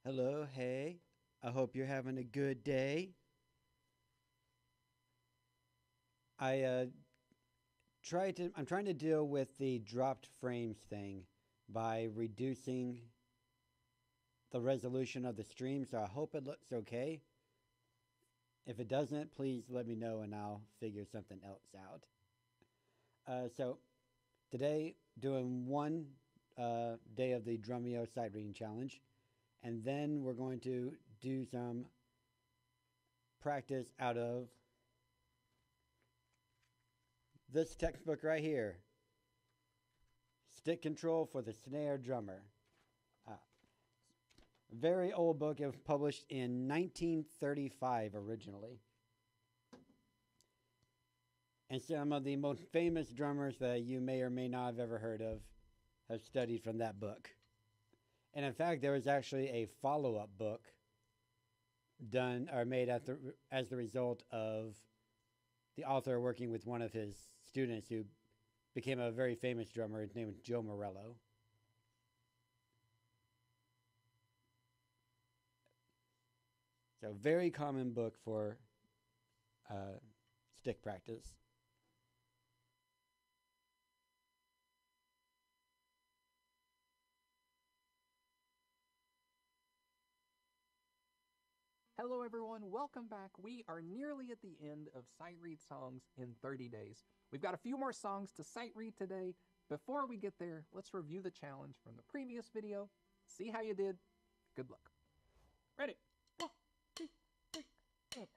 Hello, hey. I hope you're having a good day. I I'm trying to deal with the dropped frames thing by reducing the resolution of the stream, so I hope it looks okay. If it doesn't, please let me know and I'll figure something else out. So today, doing one day of the Drumeo sight reading challenge, and then we're going to do some practice out of this textbook right here, Stick Control for the Snare Drummer. Uh, Very old book. It was published in 1935 originally. And some of the most famous drummers that you may or may not have ever heard of have studied from that book. And in fact, there was actually a follow-up book done or made as the result of the author working with one of his students who became a very famous drummer. His name was Joe Morello. So very common book for stick practice. Hello, everyone. Welcome back. We are nearly at the end of Sight Read Songs in 30 days. We've got a few more songs to sight read today. Before we get there, let's review the challenge from the previous video, see how you did. Good luck. Ready? 1, 2, 3, and...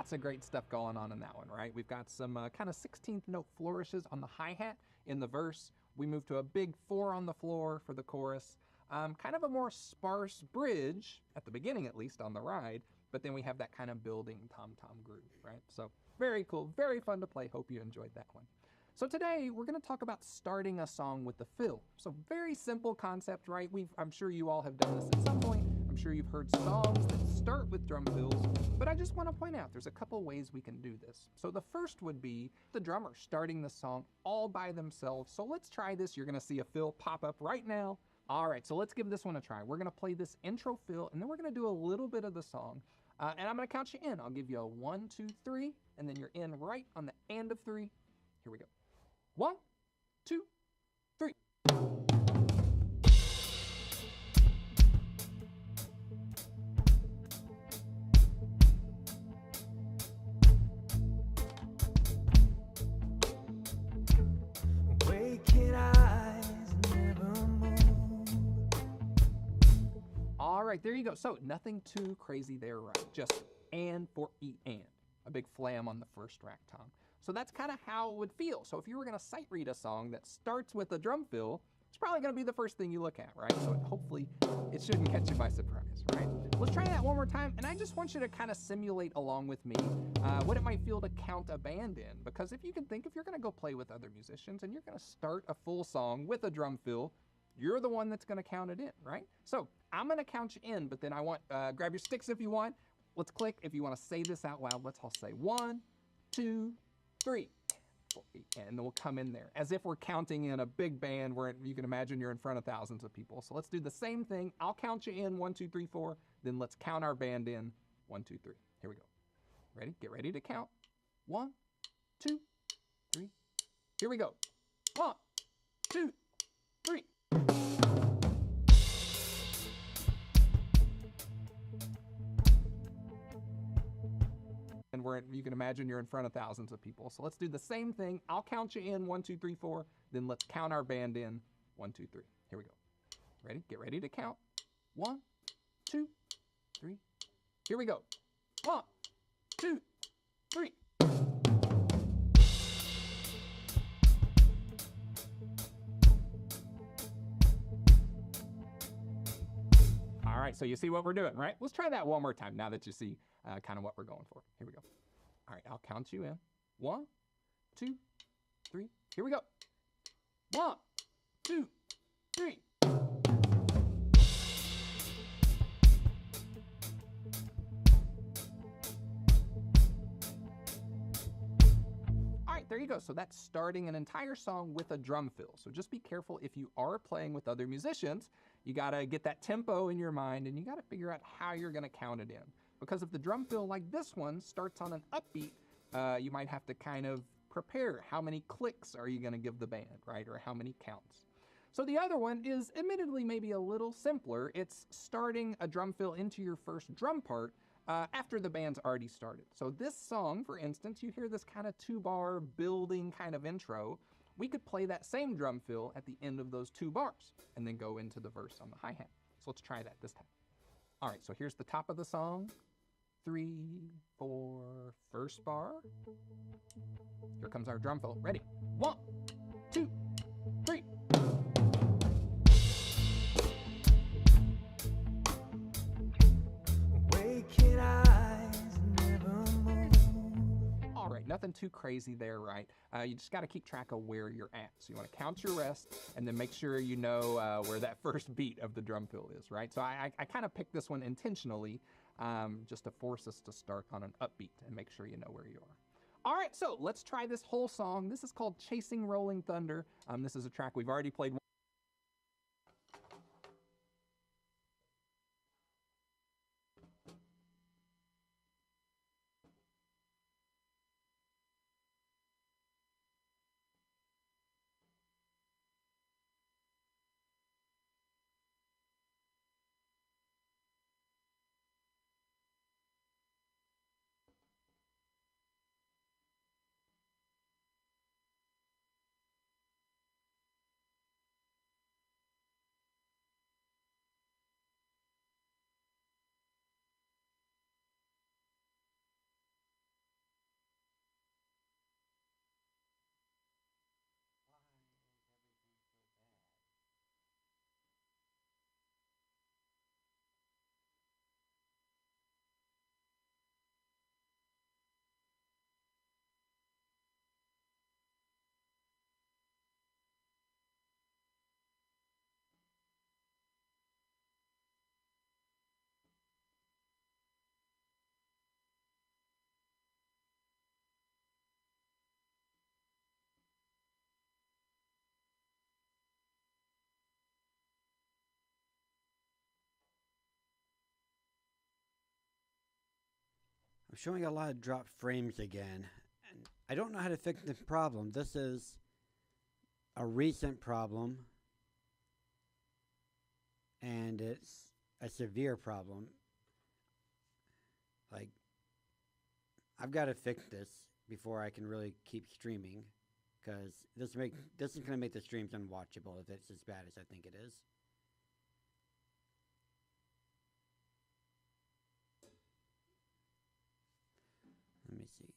lots of great stuff going on in that one, right? We've got some kind of 16th note flourishes on the hi-hat in the verse. We move to a big 4 on the floor for the chorus. Kind of a more sparse bridge, at the beginning at least, on the ride, but then we have that kind of building tom-tom groove, right? So very cool, very fun to play. Hope you enjoyed that one. So today we're going to talk about starting a song with the fill. So very simple concept, right? I'm sure you all have done this at some point. I'm sure you've heard songs that start with drum fills, but I just want to point out there's a couple ways we can do this. So the first would be the drummer starting the song all by themselves. So let's try this. You're going to see a fill pop up right now. All right, so let's give this one a try. We're going to play this intro fill, and then we're going to do a little bit of the song. And I'm going to count you in. I'll give you a 1, 2, 3, and then you're in right on the end of 3. Here we go. 1, 2, 3. Waking eyes never move. All right, there you go. So nothing too crazy there, right? Just and for E and. A big flam on the first rack tom. So that's kind of how it would feel. So if you were going to sight read a song that starts with a drum fill, it's probably going to be the first thing you look at, right? So hopefully it shouldn't catch you by surprise, right? Let's try that one more time, and I just want you to kind of simulate along with me what it might feel to count a band in. Because if you can think, if you're going to go play with other musicians and you're going to start a full song with a drum fill, you're the one that's going to count it in, right? So I'm going to count you in, but then I want, grab your sticks if you want. Let's click. If you want to say this out loud, let's all say 1, 2, 3, 4, and then we'll come in there as if we're counting in a big band where you can imagine you're in front of thousands of people. So let's do the same thing. I'll count you in 1, 2, 3, 4. Then let's count our band in 1, 2, 3. Here we go. Ready? Get ready to count. 1, 2, 3. Here we go. 1, 2, 3. And you can imagine you're in front of thousands of people. So let's do the same thing. I'll count you in 1, 2, 3, 4. Then let's count our band in 1, 2, 3. Here we go. Ready? Get ready to count. 1, 2, 3. Here we go. 1, 2, 3. All right, so you see what we're doing, right? Let's try that one more time now that you see kind of what we're going for. Here we go. All right, I'll count you in. 1, 2, 3. Here we go. 1, 2, 3. All right, there you go. So that's starting an entire song with a drum fill. So just be careful if you are playing with other musicians. You got to get that tempo in your mind, and you got to figure out how you're going to count it in. Because if the drum fill like this one starts on an upbeat, you might have to kind of prepare how many clicks are you going to give the band, right? Or how many counts. So the other one is admittedly maybe a little simpler. It's starting a drum fill into your first drum part after the band's already started. So this song, for instance, you hear this kind of 2-bar building kind of intro. We could play that same drum fill at the end of those 2 bars and then go into the verse on the hi-hat. So let's try that this time. All right, so here's the top of the song. 3, 4, first bar. Here comes our drum fill. Ready? 1, 2, 3. Waking eyes never move. All right, nothing too crazy there, right? You just got to keep track of where you're at. So you want to count your rest and then make sure you know where that first beat of the drum fill is, right? So I kind of picked this one intentionally just to force us to start on an upbeat and make sure you know where you are. All right, so let's try this whole song. This is called Chasing Rolling Thunder. This is a track we've already played. showing a lot of drop frames again. And I don't know how to fix this problem. This is a recent problem, and it's a severe problem. Like, I've got to fix this before I can really keep streaming, because this is going to make the streams unwatchable if it's as bad as I think it is. Let me see.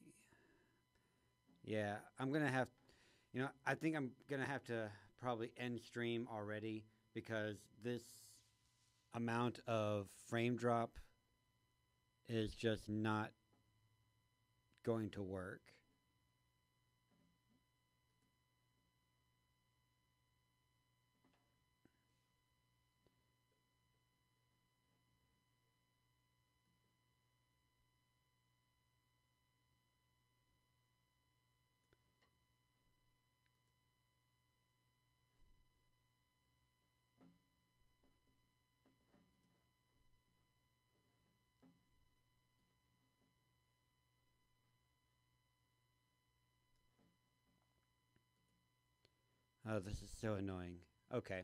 Yeah, I'm gonna have, I think I'm gonna have to probably end stream already because this amount of frame drop is just not going to work. Oh, this is so annoying. Okay.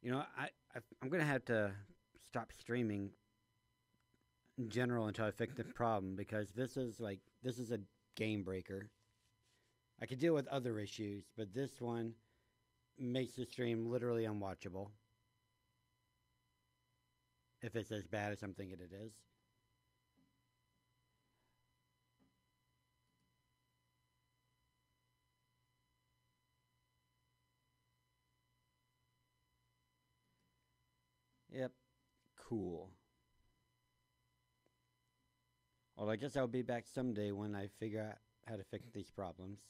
I'm gonna have to stop streaming in general until I fix the problem because this is a game breaker. I could deal with other issues, but this one makes the stream literally unwatchable. If it's as bad as I'm thinking it is. Yep. Cool. Well, I guess I'll be back someday when I figure out how to fix these problems.